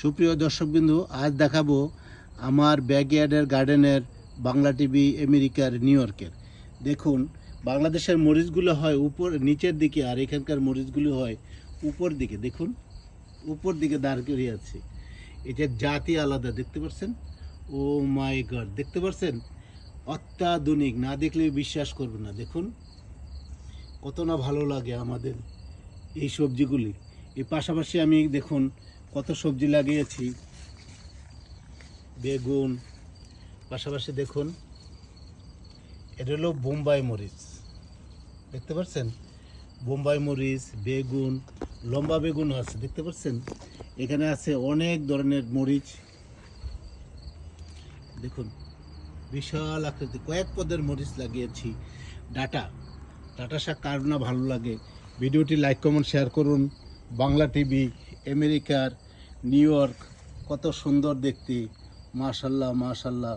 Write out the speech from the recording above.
সুপ্রিয় দর্শকবিন্দু, আজ দেখাবো আমার ব্যাকইয়ার্ডের গার্ডেনের বাংলা টিভি আমেরিকার নিউ ইয়র্কের। দেখুন, বাংলাদেশের মরিচগুলো হয় উপর নিচের দিকে, আর এখানকার মরিচগুলো হয় উপর দিকে। দেখুন, উপর দিকে দাঁড় করিয়ে আছে। এটার জাতি আলাদা, দেখতে পাচ্ছেন? ও মাই গড, দেখতে পাচ্ছেন? অত্যাধুনিক, না দেখলে বিশ্বাস করবে না। দেখুন কত না ভালো লাগে আমাদের এই সবজিগুলি। এর পাশাপাশি আমি দেখুন কত সবজি লাগিয়েছি, বেগুন, পাশাপাশি দেখুন এটা হলো বোম্বাই মরিচ, দেখতে পাচ্ছেন? বোম্বাই মরিচ, বেগুন, লম্বা বেগুন আছে, দেখতে পাচ্ছেন? এখানে আছে অনেক ধরনের মরিচ, দেখুন বিশাল আকৃতি, কয়েক পদের মরিচ লাগিয়েছি। ডাটা শাক কার না ভালো লাগে। ভিডিওটি লাইক কমেন্ট শেয়ার করুন। বাংলা টিভি আমেরিকার নিউ ইয়র্ক, কত সুন্দর দেখতে, মাশাল্লাহ মাশাল্লাহ।